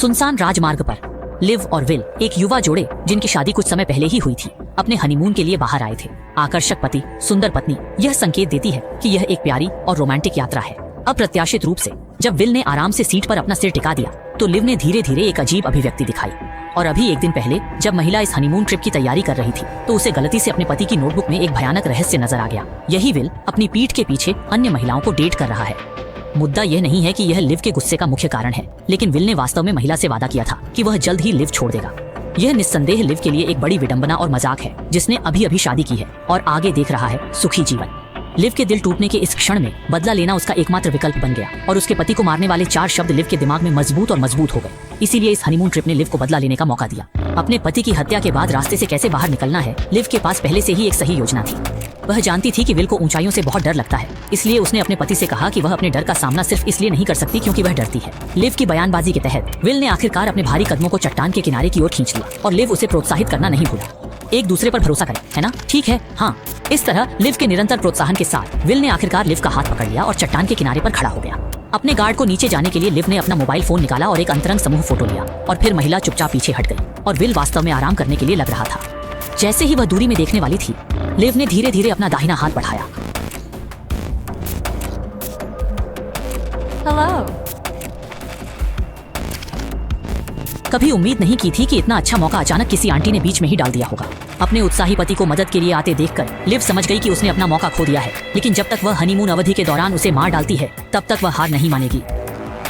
सुनसान राजमार्ग पर लिव और विल, एक युवा जोड़े जिनकी शादी कुछ समय पहले ही हुई थी, अपने हनीमून के लिए बाहर आए थे। आकर्षक पति, सुंदर पत्नी, यह संकेत देती है कि यह एक प्यारी और रोमांटिक यात्रा है। अप्रत्याशित रूप से जब विल ने आराम से सीट पर अपना सिर टिका दिया तो लिव ने धीरे धीरे एक अजीब अभिव्यक्ति दिखाई। और अभी एक दिन पहले जब महिला इस हनीमून ट्रिप की तैयारी कर रही थी तो उसे गलती से अपने पति की नोटबुक में एक भयानक रहस्य नजर आ गया। यही विल अपनी पीठ के पीछे अन्य महिलाओं को डेट कर रहा है। मुद्दा यह नहीं है कि यह लिव के गुस्से का मुख्य कारण है, लेकिन विल ने वास्तव में महिला से वादा किया था कि वह जल्द ही लिव छोड़ देगा। यह निस्संदेह लिव के लिए एक बड़ी विडंबना और मजाक है, जिसने अभी अभी शादी की है और आगे देख रहा है सुखी जीवन। लिव के दिल टूटने के इस क्षण में बदला लेना उसका एकमात्र विकल्प बन गया और उसके पति को मारने वाले 4 शब्द लिव के दिमाग में मजबूत हो गए। इसीलिए इस हनीमून ट्रिप ने लिव को बदला लेने का मौका दिया। अपने पति की हत्या के बाद रास्ते से कैसे बाहर निकलना है, लिव के पास पहले से ही एक सही योजना थी। वह जानती थी कि विल को ऊंचाइयों से बहुत डर लगता है, इसलिए उसने अपने पति से कहा कि वह अपने डर का सामना सिर्फ इसलिए नहीं कर सकती क्योंकि वह डरती है। लिव की बयानबाजी के तहत विल ने आखिरकार अपने भारी कदमों को चट्टान के किनारे की ओर खींच लिया और लिव उसे प्रोत्साहित करना नहीं भूला। एक दूसरे पर भरोसा करें, है ना? ठीक है, हाँ। इस तरह लिव के निरंतर प्रोत्साहन के साथ विल ने आखिरकार लिव का हाथ पकड़ लिया और चट्टान के किनारे पर खड़ा हो गया। अपने गार्ड को नीचे जाने के लिए लिव ने अपना मोबाइल फोन निकाला और एक अंतरंग समूह फोटो लिया और फिर महिला चुपचाप पीछे हट गई और विल वास्तव में आराम करने के लिए लग रहा था। जैसे ही वह दूरी में देखने वाली थी, लिव ने धीरे धीरे अपना दाहिना हाथ बढ़ाया। हेलो। कभी उम्मीद नहीं की थी कि इतना अच्छा मौका अचानक किसी आंटी ने बीच में ही डाल दिया होगा। अपने उत्साही पति को मदद के लिए आते देखकर लिव समझ गई कि उसने अपना मौका खो दिया है, लेकिन जब तक वह हनीमून अवधि के दौरान उसे मार डालती है तब तक वह हार नहीं मानेगी।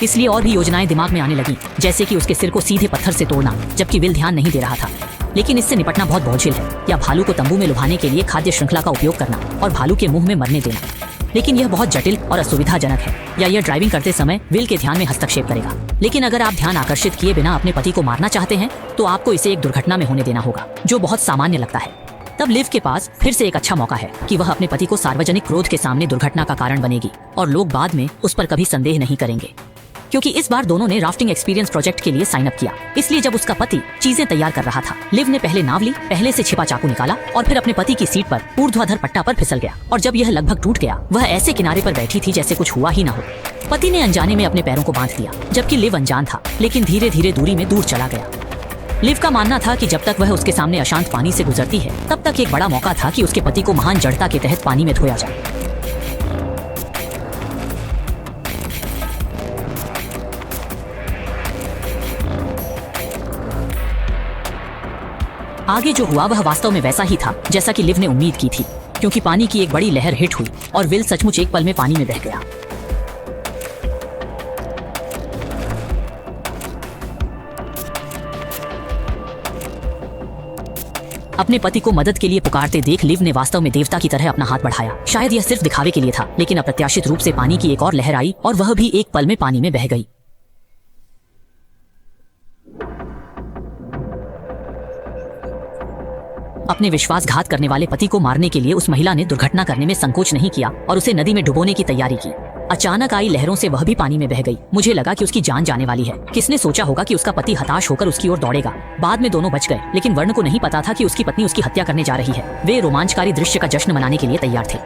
इसलिए और भी योजनाएं दिमाग में आने लगी, जैसे कि उसके सिर को सीधे पत्थर से तोड़ना, जबकि विल ध्यान नहीं दे रहा था। लेकिन इससे निपटना बहुत बोझिल है, या भालू को तंबू में लुभाने के लिए खाद्य श्रृंखला का उपयोग करना और भालू के मुंह में मरने देना। लेकिन यह बहुत जटिल और असुविधाजनक है, या यह ड्राइविंग करते समय विल के ध्यान में हस्तक्षेप करेगा। लेकिन अगर आप ध्यान आकर्षित किए बिना अपने पति को मारना चाहते हैं तो आपको इसे एक दुर्घटना में होने देना होगा, जो बहुत सामान्य लगता है। तब लिव के पास फिर से एक अच्छा मौका है कि वह अपने पति को सार्वजनिक क्रोध के सामने दुर्घटना का कारण बनेगी और लोग बाद में उस पर कभी संदेह नहीं करेंगे, क्योंकि इस बार दोनों ने राफ्टिंग एक्सपीरियंस प्रोजेक्ट के लिए साइन अप किया। इसलिए जब उसका पति चीजें तैयार कर रहा था, लिव ने पहले नाव ली, पहले से छिपा चाकू निकाला और फिर अपने पति की सीट पर ऊर्ध्वाधर पट्टा पर फिसल गया। और जब यह लगभग टूट गया, वह ऐसे किनारे पर बैठी थी जैसे कुछ हुआ ही ना हो। पति ने अनजाने में अपने पैरों को बांध दिया, जबकि लिव अनजान था, लेकिन धीरे धीरे दूरी में दूर चला गया। लिव का मानना था कि जब तक वह उसके सामने अशांत पानी से गुजरती है, तब तक एक बड़ा मौका था कि उसके पति को महान जड़ता के तहत पानी में धोया जाए। आगे जो हुआ वह वास्तव में वैसा ही था जैसा कि लिव ने उम्मीद की थी, क्योंकि पानी की एक बड़ी लहर हिट हुई और विल सचमुच एक पल में पानी में बह गया। अपने पति को मदद के लिए पुकारते देख लिव ने वास्तव में देवता की तरह अपना हाथ बढ़ाया। शायद यह सिर्फ दिखावे के लिए था, लेकिन अप्रत्याशित रूप से पानी की एक और लहर आई और वह भी एक पल में पानी में बह गई। अपने विश्वासघात करने वाले पति को मारने के लिए उस महिला ने दुर्घटना करने में संकोच नहीं किया और उसे नदी में डुबोने की तैयारी की। अचानक आई लहरों से वह भी पानी में बह गई। मुझे लगा कि उसकी जान जाने वाली है। किसने सोचा होगा कि उसका पति हताश होकर उसकी ओर दौड़ेगा। बाद में दोनों बच गए, लेकिन वर्ण को नहीं पता था कि उसकी पत्नी उसकी हत्या करने जा रही है। वे रोमांचकारी दृश्य का जश्न मनाने के लिए तैयार थे।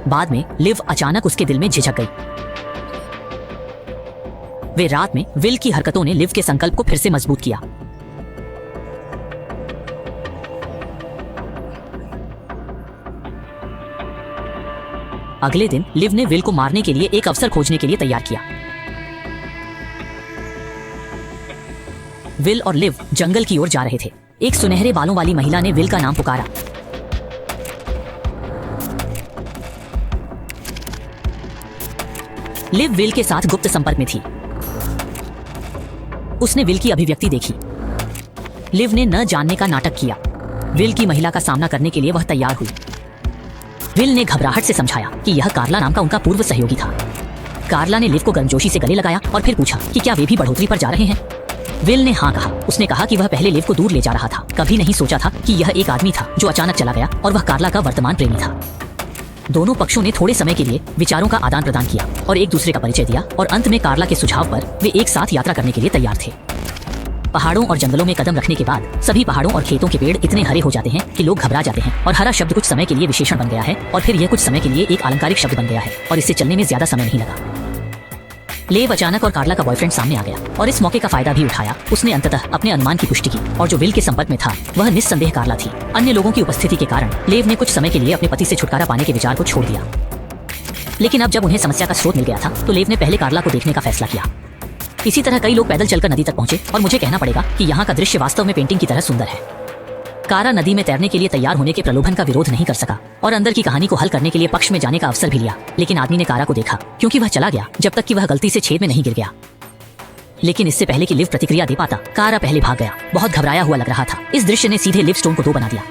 बाद में लिव अचानक उसके दिल में झिझक गई। वे रात में विल की हरकतों ने लिव के संकल्प को फिर से मजबूत किया। अगले दिन लिव ने विल को मारने के लिए एक अवसर खोजने के लिए तैयार किया। विल और लिव जंगल की ओर जा रहे थे। एक सुनहरे बालों वाली महिला ने विल का नाम पुकारा। लिव विल के साथ गुप्त संपर्क में थी। उसने विल की अभिव्यक्ति देखी। लिव ने न जानने का नाटक किया। विल की महिला का सामना करने के लिए वह तैयार हुई। विल ने घबराहट से समझाया कि यह कार्ला नाम का उनका पूर्व सहयोगी था। कार्ला ने लिव को गर्मजोशी से गले लगाया और फिर पूछा कि क्या वे भी बढ़ोतरी पर जा रहे हैं। विल ने हाँ कहा। उसने कहा कि वह पहले लिव को दूर ले जा रहा था। कभी नहीं सोचा था कि यह एक आदमी था जो अचानक चला गया और वह कार्ला का वर्तमान प्रेमी था। दोनों पक्षों ने थोड़े समय के लिए विचारों का आदान प्रदान किया और एक दूसरे का परिचय दिया और अंत में कार्ला के सुझाव पर वे एक साथ यात्रा करने के लिए तैयार थे। पहाड़ों और जंगलों में कदम रखने के बाद सभी पहाड़ों और खेतों के पेड़ इतने हरे हो जाते हैं कि लोग घबरा जाते हैं और हरा शब्द कुछ समय के लिए विशेषण बन गया है और फिर यह कुछ समय के लिए एक आलंकारिक शब्द बन गया है और इससे चलने में ज्यादा समय नहीं लगा। लेव अचानक और कार्ला का बॉयफ्रेंड सामने आ गया और इस मौके का फायदा भी उठाया। उसने अंततः अपने अनुमान की पुष्टि की और जो विल के संपर्क में था वह निस्संदेह कार्ला थी। अन्य लोगों की उपस्थिति के कारण लेव ने कुछ समय के लिए अपने पति से छुटकारा पाने के विचार को छोड़ दिया। लेकिन अब जब उन्हें समस्या का स्रोत मिल गया था तो लेव ने पहले कार्ला को देखने का फैसला किया। इसी तरह कई लोग पैदल चलकर नदी तक पहुंचे और मुझे कहना पड़ेगा कि यहाँ का दृश्य वास्तव में पेंटिंग की तरह सुंदर है। कारा नदी में तैरने के लिए तैयार होने के प्रलोभन का विरोध नहीं कर सका और अंदर की कहानी को हल करने के लिए पक्ष में जाने का अवसर भी लिया। लेकिन आदमी ने कारा को देखा क्योंकि वह चला गया जब तक कि वह गलती से छेद में नहीं गिर गया। लेकिन इससे पहले कि लिव प्रतिक्रिया दे पाता, कारा पहले भाग गया। बहुत घबराया हुआ लग रहा था। इस दृश्य ने सीधे लिव स्टोन को दो बना दिया।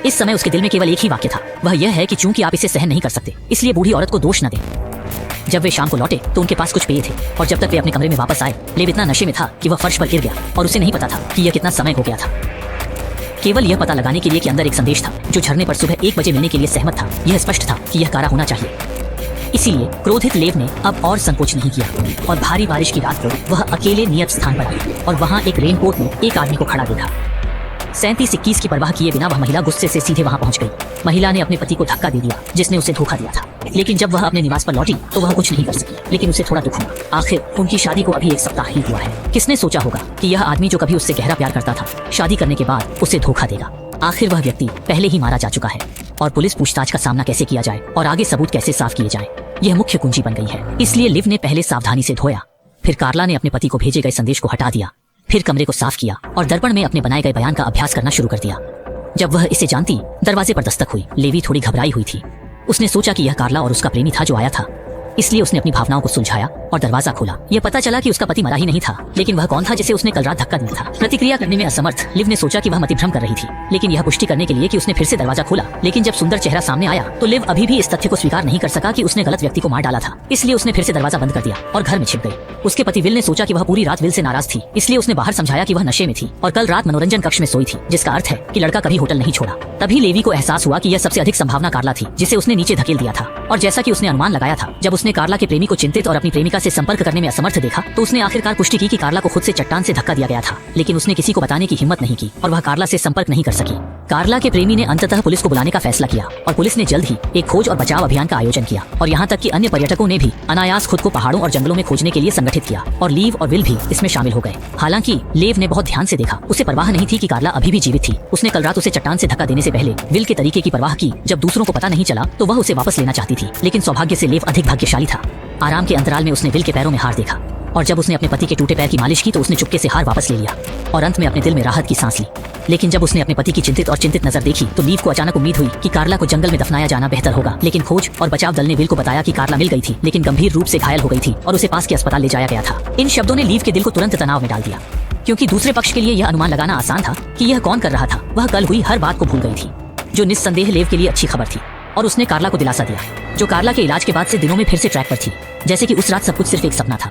इस समय उसके दिल में केवल एक ही वाक्य था, वह यह है कि चूंकि आप इसे सहन नहीं कर सकते इसलिए बूढ़ी औरत को दोष न दें। जब वे शाम को लौटे तो उनके पास कुछ पेय थे और जब तक वे अपने कमरे में वापस आए लेव इतना नशे में था कि वह फर्श पर गिर गया और उसे नहीं पता था कि यह कितना समय हो गया था। केवल यह पता लगाने के लिए कि अंदर एक संदेश था जो झरने पर सुबह 1 बजे मिलने के लिए सहमत था। यह स्पष्ट था कि यह कारा होना चाहिए। इसीलिए क्रोधित लेव ने अब और संकोच नहीं किया और भारी बारिश की रात को वह अकेले नियत स्थान पर आया और वहां एक रेनकोट में एक आदमी को खड़ा देखा। 37-21 की परवाह किए बिना वह महिला गुस्से से सीधे वहां पहुंच गई। महिला ने अपने पति को धक्का दे दिया जिसने उसे धोखा दिया था। लेकिन जब वह अपने निवास पर लौटी तो वह कुछ नहीं कर सकी। लेकिन उसे थोड़ा दुख हुआ। आखिर उनकी शादी को अभी 1 सप्ताह ही हुआ है। किसने सोचा होगा कि यह आदमी जो कभी उससे गहरा प्यार करता था शादी करने के बाद उसे धोखा देगा। आखिर वह व्यक्ति पहले ही मारा जा चुका है और पुलिस पूछताछ का सामना कैसे किया जाए और आगे सबूत कैसे साफ किए जाए यह मुख्य कुंजी बन गई है। इसलिए लिव ने पहले सावधानी से धोया, फिर कार्ला ने अपने पति को भेजे गए संदेश को हटा दिया, फिर कमरे को साफ किया और दर्पण में अपने बनाए गए बयान का अभ्यास करना शुरू कर दिया। जब वह इसे जानती दरवाजे पर दस्तक हुई। लेवी थोड़ी घबराई हुई थी। उसने सोचा कि यह कार्ला और उसका प्रेमी था जो आया था, इसलिए उसने अपनी भावनाओं को सुलझाया और दरवाजा खोला। यह पता चला कि उसका पति मरा ही नहीं था, लेकिन वह कौन था जिसे उसने कल रात धक्का दिया था। प्रतिक्रिया करने में असमर्थ लिव ने सोचा कि वह मतिभ्रम कर रही थी, लेकिन यह पुष्टि करने के लिए कि उसने फिर से दरवाजा खोला। लेकिन जब सुंदर चेहरा सामने आया तो लिव अभी भी इस तथ्य को स्वीकार नहीं कर सका कि उसने गलत व्यक्ति को मार डाला था। इसलिए उसने फिर से दरवाजा बंद कर दिया और घर में छिप गई। उसके पति विल ने सोचा कि वह पूरी रात विल से नाराज थी, इसलिए उसने बाहर समझाया कि वह नशे में थी और कल रात मनोरंजन कक्ष में सोई थी, जिसका अर्थ है कि लड़का कभी होटल नहीं छोड़ा। तभी लेवी को एहसास हुआ कि यह सबसे अधिक संभावना कार्ला थी जिसे उसने नीचे धकेल दिया था। और जैसा कि उसने अनुमान लगाया था, जब उसने कार्ला के प्रेमी को चिंतित और अपनी प्रेमिका से संपर्क करने में असमर्थ देखा तो उसने आखिरकार पुष्टि की कि कार्ला को खुद से चट्टान से धक्का दिया गया था। लेकिन उसने किसी को बताने की हिम्मत नहीं की और वह कार्ला से संपर्क नहीं कर सकी। कार्ला के प्रेमी ने अंततः पुलिस को बुलाने का फैसला किया और पुलिस ने जल्द ही एक खोज और बचाव अभियान का आयोजन किया और यहाँ तक कि अन्य पर्यटकों ने भी अनायास खुद को पहाड़ों और जंगलों में खोजने के लिए संगठित किया और लीव और विल भी इसमें शामिल हो गए। हालांकि लेव ने बहुत ध्यान से देखा, उसे परवाह नहीं थी कि कार्ला अभी भी जीवित थी। उसने कल रात उसे चट्टान से धक्का देने से पहले विल के तरीके की परवाह की। जब दूसरों को पता नहीं चला तो वह उसे वापस लेना चाहती थी, लेकिन सौभाग्य से लेव अधिक भाग्यशाली था। आराम के अंतराल में उसने विल के पैरों में हार देखा और जब उसने अपने पति के टूटे पैर की मालिश की तो उसने चुपके से हार वापस ले लिया और अंत में अपने दिल में राहत की सांस ली। लेकिन जब उसने अपने पति की चिंतित नजर देखी तो लीव को अचानक उम्मीद हुई कि कार्ला को जंगल में दफनाया जाना बेहतर होगा। लेकिन खोज और बचाव दल ने विल को बताया कि कार्ला मिल गई थी, लेकिन गंभीर रूप से घायल हो गई थी और उसे पास के अस्पताल ले जाया गया था। इन शब्दों ने लीव के दिल को तुरंत तनाव में डाल दिया, क्योंकि दूसरे पक्ष के लिए यह अनुमान लगाना आसान था कि यह कौन कर रहा था। वह कल हुई हर बात को भूल गई थी, जो निस्संदेह लेव के लिए अच्छी खबर थी। और उसने कार्ला को दिलासा दिया, जो कार्ला के इलाज के बाद से दिनों में फिर से ट्रैक पर थी, जैसे कि उस रात सब कुछ सिर्फ एक सपना था।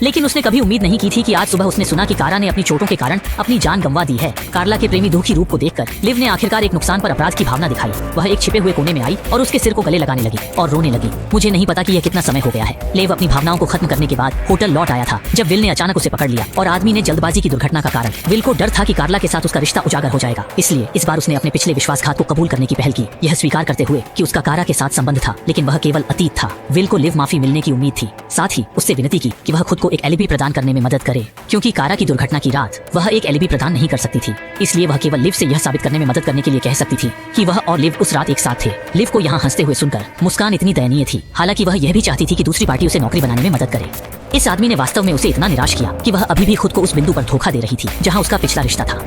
लेकिन उसने कभी उम्मीद नहीं की थी कि आज सुबह उसने सुना कि कारा ने अपनी चोटों के कारण अपनी जान गंवा दी है। कार्ला के प्रेमी दुखी रूप को देखकर लिव ने आखिरकार एक नुकसान पर अपराध की भावना दिखाई। वह एक छिपे हुए कोने में आई और उसके सिर को गले लगाने लगी और रोने लगी। मुझे नहीं पता कि यह कितना समय हो गया है। लिव अपनी भावनाओं को खत्म करने के बाद होटल लौट आया था जब विल ने अचानक उसे पकड़ लिया और आदमी ने जल्दबाजी की दुर्घटना का कारण। विल को डर था कि कार्ला के साथ उसका रिश्ता उजागर हो जाएगा, इसलिए इस बार उसने अपने पिछले विश्वासघात को कबूल करने की पहल की, यह स्वीकार करते हुए कि उसका कारा के साथ संबंध था, लेकिन वह केवल अतीत था। विल को लिव माफी मिलने की उम्मीद थी, साथ ही उससे विनती की कि वह खुद को एक एलिबी प्रदान में मदद करे, क्योंकि कारा की दुर्घटना की रात वह एक एलिबी प्रदान नहीं कर सकती थी। इसलिए वह केवल लिव से यह साबित करने में मदद करने के लिए कह सकती थी कि वह और लिव उस रात एक साथ थे। लिव को यहाँ हंसते हुए सुनकर मुस्कान इतनी दयनीय थी, हालांकि वह यह भी चाहती थी कि दूसरी पार्टी उसे नौकरी बनाने में मदद करे। इस आदमी ने वास्तव में उसे इतना निराश किया कि वह अभी भी खुद को उस बिंदु पर धोखा दे रही थी जहाँ उसका पिछला रिश्ता था।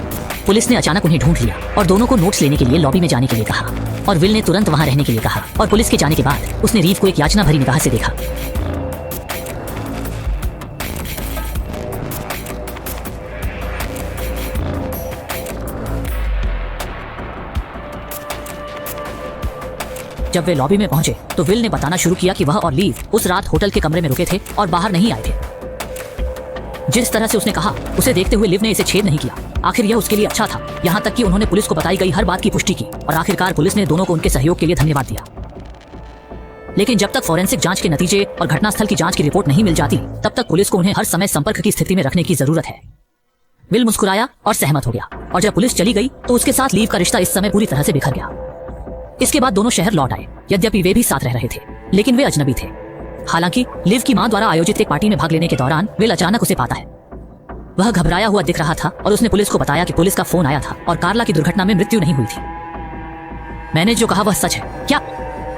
पुलिस ने अचानक उन्हें ढूंढ लिया और दोनों को नोट्स लेने के लिए लॉबी में जाने के लिए कहा और विल ने तुरंत वहाँ रहने के लिए कहा। और पुलिस के जाने के बाद उसने रीव को एक याचना भरी निगाह से देखा। जब वे लॉबी में पहुंचे तो विल ने बताना शुरू किया कि वह और लीव उस रात होटल के कमरे में रुके थे और बाहर नहीं आए थे। जिस तरह से उसने कहा, उसे देखते हुए लिव ने इसे छेद नहीं किया। आखिर यह उसके लिए अच्छा था, यहाँ तक कि उन्होंने पुलिस को बताई गई हर बात की पुष्टि की और आखिरकार पुलिस ने दोनों को उनके सहयोग के लिए धन्यवाद दिया। लेकिन जब तक फॉरेंसिक जांच के नतीजे और घटनास्थल की जांच की रिपोर्ट नहीं मिल जाती, तब तक पुलिस को उन्हें हर समय संपर्क की स्थिति में रखने की जरूरत है। विल मुस्कुराया और सहमत हो गया और जब पुलिस चली गई तो उसके साथ लीव का रिश्ता इस समय पूरी तरह से बिखर गया। इसके बाद दोनों शहर लौट आए। यद्यपि वे भी साथ रह रहे थे, लेकिन वे अजनबी थे। हालांकि लिव की मां द्वारा आयोजित एक पार्टी में भाग लेने के दौरान विल अचानक उसे पाता है। वह घबराया हुआ दिख रहा था और उसने पुलिस को बताया कि पुलिस का फोन आया था और कार्ला की दुर्घटना में मृत्यु नहीं हुई थी। मैंने जो कहा वह सच है क्या?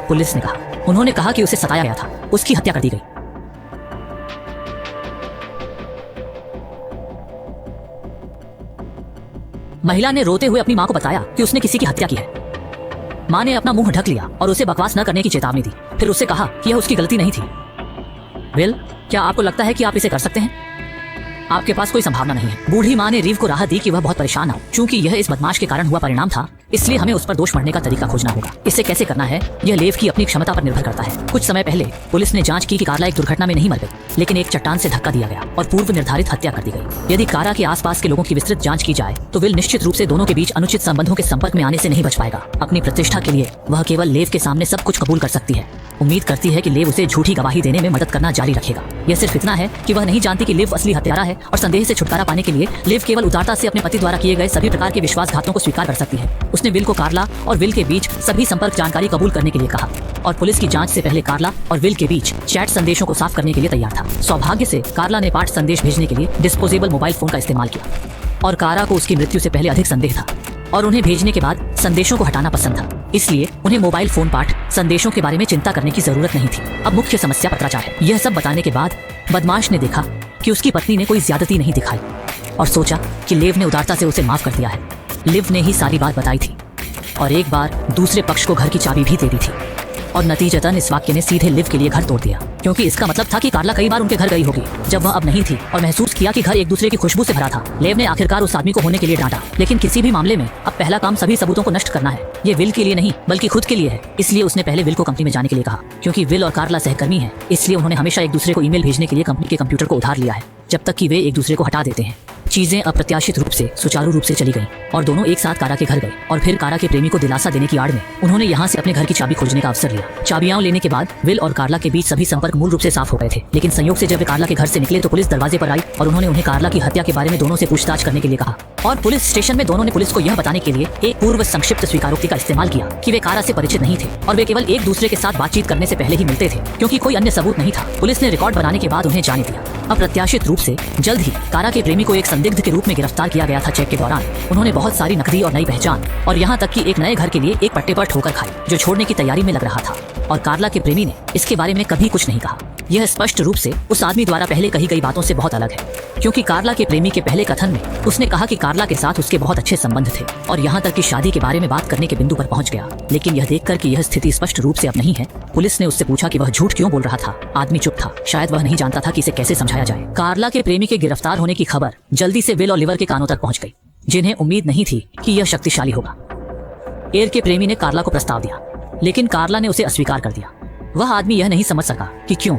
पुलिस ने कहा। उन्होंने कहा कि उसे सताया गया था, उसकी हत्या कर दी गई। महिला ने रोते हुए अपनी मां को बताया कि उसने किसी की हत्या की है। मां ने अपना मुंह ढक लिया और उसे बकवास न करने की चेतावनी दी। फिर उससे कहा कि यह उसकी गलती नहीं थी। विल, क्या आपको लगता है कि आप इसे कर सकते हैं? आपके पास कोई संभावना नहीं है। बूढ़ी मां ने रीव को राहत दी कि वह बहुत परेशान हो। चूंकि यह इस बदमाश के कारण हुआ परिणाम था, इसलिए हमें उस पर दोष मढ़ने का तरीका खोजना होगा। इसे कैसे करना है यह लेव की अपनी क्षमता पर निर्भर करता है। कुछ समय पहले पुलिस ने जांच की कि कार्ला एक दुर्घटना में नहीं मर गई, लेकिन एक चट्टान से धक्का दिया गया और पूर्व निर्धारित हत्या कर दी गई। यदि कारा के आसपास के लोगों की विस्तृत जांच की जाए तो विल निश्चित रूप से दोनों के बीच अनुचित संबंधों के संपर्क में आने से नहीं बच पाएगा। अपनी प्रतिष्ठा के लिए वह केवल लेव के सामने सब कुछ कबूल कर सकती है। उम्मीद करती है कि लेव उसे झूठी गवाही देने में मदद करना जारी रखेगा। यह सिर्फ इतना है कि वह नहीं जानती कि लेव असली हत्यारा है और संदेह से छुटकारा पाने के लिए लेव केवल उदारता से अपने पति द्वारा किए गए सभी प्रकार के विश्वासघातों को स्वीकार कर सकती है। उसने विल को कार्ला और विल के बीच सभी संपर्क जानकारी कबूल करने के लिए कहा और पुलिस की जांच से पहले कार्ला और विल के बीच चैट संदेशों को साफ करने के लिए तैयार था। सौभाग्य से कार्ला ने पाठ संदेश भेजने के लिए डिस्पोजेबल मोबाइल फोन का इस्तेमाल किया और कारा को उसकी मृत्यु से पहले अधिक संदेह था और उन्हें भेजने के बाद संदेशों को हटाना पसंद था। इसलिए उन्हें मोबाइल फोन पाठ संदेशों के बारे में चिंता करने की जरूरत नहीं थी। अब मुख्य समस्या पत्राचार है। यह सब बताने के बाद बदमाश ने देखा कि उसकी पत्नी ने कोई ज्यादती नहीं दिखाई और सोचा कि लेव ने उदारता से उसे माफ कर दिया है। लिव ने ही सारी बात बताई थी और एक बार दूसरे पक्ष को घर की चाबी भी दे दी थी और नतीजतन इस वाक्य ने सीधे लिव के लिए घर तोड़ दिया, क्योंकि इसका मतलब था कि कार्ला कई बार उनके घर गई होगी जब वह अब नहीं थी और महसूस किया कि घर एक दूसरे की खुशबू से भरा था। लेव ने आखिरकार उस आदमी को होने के लिए डांटा, लेकिन किसी भी मामले में अब पहला काम सभी सबूतों को नष्ट करना है। ये विल के लिए नहीं बल्कि खुद के लिए है। इसलिए उसने पहले विल को कंपनी में जाने के लिए कहा। क्योंकि विल और कार्ला सहकर्मी है, इसलिए उन्होंने हमेशा एक दूसरे को ईमेल भेजने के लिए कंपनी के कंप्यूटर को उधार लिया है जब तक कि वे एक दूसरे को हटा देते हैं। चीजें अप्रत्याशित रूप से सुचारू रूप से चली गईं और दोनों एक साथ कारा के घर गए और फिर कारा के प्रेमी को दिलासा देने की आड़ में उन्होंने यहाँ से अपने घर की चाबी खोजने का अवसर लिया। चाबियां लेने के बाद विल और कार्ला के बीच सभी संपर्क मूल रूप से साफ हो गए थे, लेकिन संयोग से जब वे कार्ला के घर से निकले तो पुलिस दरवाजे पर आई और उन्होंने उन्हें कार्ला की हत्या के बारे में दोनों से पूछताछ करने के लिए कहा। और पुलिस स्टेशन में दोनों ने पुलिस को यह बताने के लिए एक पूर्व संक्षिप्त स्वीकारोक्ति का इस्तेमाल किया कि वे कारा से परिचित नहीं थे और वे केवल एक दूसरे के साथ बातचीत करने से पहले ही मिलते थे, क्योंकि कोई अन्य सबूत नहीं था। पुलिस ने रिकॉर्ड बनाने के बाद उन्हें जाने दिया। अप्रत्याशित रूप से जल्द ही कारा के प्रेमी को एक संदिग्ध के रूप में गिरफ्तार किया गया था। चेक के दौरान उन्होंने बहुत सारी नकदी और नई पहचान और यहाँ तक कि एक नए घर के लिए एक पट्टे पर ठोकर खाई जो छोड़ने की तैयारी में लग रहा था, और कार्ला के प्रेमी ने इसके बारे में कभी कुछ नहीं कहा। यह स्पष्ट रूप से उस आदमी द्वारा पहले कही गई बातों से बहुत अलग है, क्योंकि कार्ला के प्रेमी के पहले कथन में उसने कहा कि कार्ला के साथ उसके बहुत अच्छे संबंध थे और यहाँ तक कि शादी के बारे में बात करने के बिंदु पर पहुंच गया। लेकिन यह देखकर कि यह स्थिति स्पष्ट रूप से अब नहीं है, पुलिस ने उससे पूछा कि वह झूठ क्यों बोल रहा था। आदमी चुप था, शायद वह नहीं जानता था कि इसे कैसे समझाया जाए। कार्ला के प्रेमी के गिरफ्तार होने की खबर जल्दी से विल और लिवर के कानों तक पहुंच गई, जिन्हें उम्मीद नहीं थी कि यह शक्तिशाली होगा। एयर के प्रेमी ने कार्ला को प्रस्ताव दिया, लेकिन कार्ला ने उसे अस्वीकार कर दिया। वह आदमी यह नहीं समझ सका कि क्यों।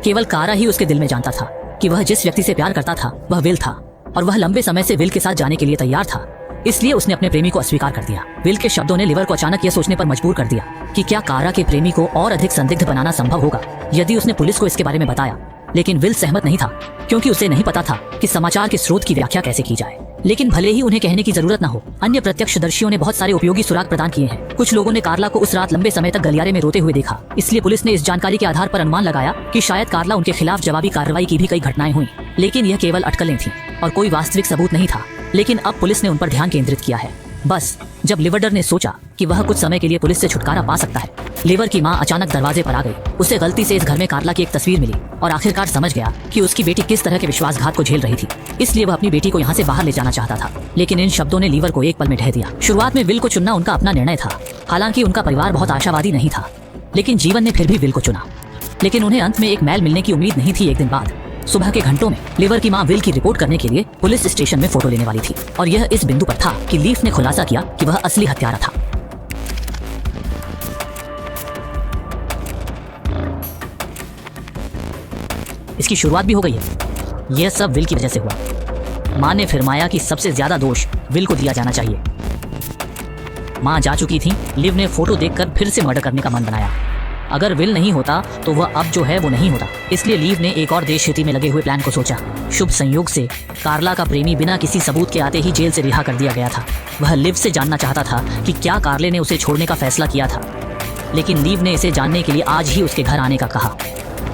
केवल कारा ही उसके दिल में जानता था कि वह जिस व्यक्ति से प्यार करता था वह विल था और वह लंबे समय से विल के साथ जाने के लिए तैयार था। इसलिए उसने अपने प्रेमी को अस्वीकार कर दिया। विल के शब्दों ने लिवर को अचानक यह सोचने पर मजबूर कर दिया कि क्या कारा के प्रेमी को और अधिक संदिग्ध बनाना संभव होगा यदि उसने पुलिस को इसके बारे में बताया। लेकिन विल सहमत नहीं था, क्योंकि उसे नहीं पता था कि समाचार के स्रोत की व्याख्या कैसे की जाए। लेकिन भले ही उन्हें कहने की जरूरत न हो, अन्य प्रत्यक्षदर्शियों ने बहुत सारे उपयोगी सुराग प्रदान किए हैं। कुछ लोगों ने कार्ला को उस रात लंबे समय तक गलियारे में रोते हुए देखा। इसलिए पुलिस ने इस जानकारी के आधार पर अनुमान लगाया कि शायद कार्ला उनके खिलाफ जवाबी कार्रवाई की भी कई घटनाएं हुई, लेकिन यह केवल अटकलें थीं और कोई वास्तविक सबूत नहीं था। लेकिन अब पुलिस ने उन पर ध्यान केंद्रित किया है। बस जब लिवर्डर ने सोचा कि वह कुछ समय के लिए पुलिस से छुटकारा पा सकता है, लिवर की मां अचानक दरवाजे पर आ गई। उसे गलती से इस घर में कार्ला की एक तस्वीर मिली और आखिरकार समझ गया कि उसकी बेटी किस तरह के विश्वासघात को झेल रही थी। इसलिए वह अपनी बेटी को यहाँ से बाहर ले जाना चाहता था, लेकिन इन शब्दों ने लिवर को एक पल में ढह दिया। शुरुआत में विल को चुनना उनका अपना निर्णय था। हालांकि उनका परिवार बहुत आशावादी नहीं था, लेकिन जीवन ने फिर भी विल को चुना। लेकिन उन्हें अंत में एक मेल मिलने की उम्मीद नहीं थी। एक दिन बाद सुबह के घंटों में लिवर की मां विल की रिपोर्ट करने के लिए पुलिस स्टेशन में फोटो लेने वाली थी और यह इस बिंदु पर था कि लीफ ने खुलासा किया कि वह असली हत्यारा था। इसकी शुरुआत भी हो गई है। यह सब विल की वजह से हुआ। मां ने फरमाया कि सबसे ज्यादा दोष विल को दिया जाना चाहिए। मां जा चुकी थी। लिव ने फोटो देखकर फिर से मर्डर करने का मन बनाया। अगर विल नहीं होता तो वह अब जो है वो नहीं होता। इसलिए लीव ने एक और देशहित में लगे हुए प्लान को सोचा। शुभ संयोग से कार्ला का प्रेमी बिना किसी सबूत के आते ही जेल से रिहा कर दिया गया था। वह लिव से जानना चाहता था कि क्या कार्ले ने उसे छोड़ने का फैसला किया था, लेकिन लीव ने इसे जानने के लिए आज ही उसके घर आने का कहा।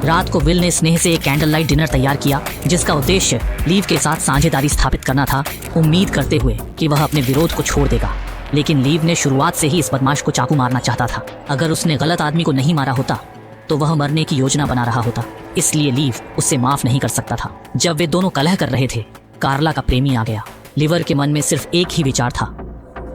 रात को विल ने स्नेह से एक कैंडल लाइट डिनर तैयार किया जिसका उद्देश्य लीव के साथ साझेदारी स्थापित करना था, उम्मीद करते हुए कि वह अपने विरोध को छोड़ देगा। लेकिन लीव ने शुरुआत से ही इस बदमाश को चाकू मारना चाहता था। अगर उसने गलत आदमी को नहीं मारा होता तो वह मरने की योजना बना रहा होता, इसलिए लीव उससे माफ नहीं कर सकता था। जब वे दोनों कलह कर रहे थे, कार्ला का प्रेमी आ गया। लिवर के मन में सिर्फ एक ही विचार था,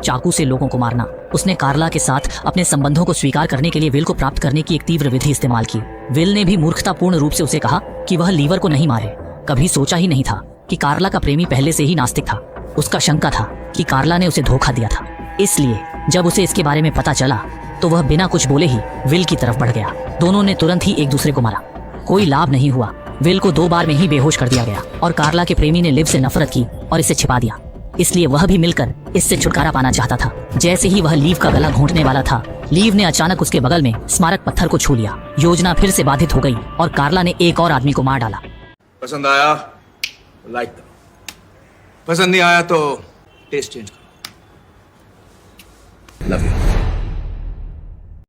चाकू से लोगों को मारना। उसने कार्ला के साथ अपने संबंधों को स्वीकार करने के लिए विल को प्राप्त करने की एक तीव्र विधि इस्तेमाल की। विल ने भी मूर्खतापूर्ण रूप से उसे कहा कि वह लीवर को नहीं मारे। कभी सोचा ही नहीं था कि कार्ला का प्रेमी पहले से ही नास्तिक था। उसका शंका था कि कार्ला ने उसे धोखा दिया था, इसलिए जब उसे इसके बारे में पता चला तो वह बिना कुछ बोले ही विल की तरफ बढ़ गया। दोनों ने तुरंत ही एक दूसरे को मारा। कोई लाभ नहीं हुआ। विल को 2 बार में ही बेहोश कर दिया गया और कार्ला के प्रेमी ने लिव से नफरत की और इसे छिपा दिया, इसलिए वह भी मिलकर इससे छुटकारा पाना चाहता था। जैसे ही वह लीव का गला घोंटने वाला था, लीव ने अचानक उसके बगल में स्मारक पत्थर को छू लिया। योजना फिर से बाधित हो गई और कार्ला ने एक और आदमी को मार डाला। पसंद आया लाइक करो, पसंद नहीं आया तो टेस्ट चेंज करो। Love you.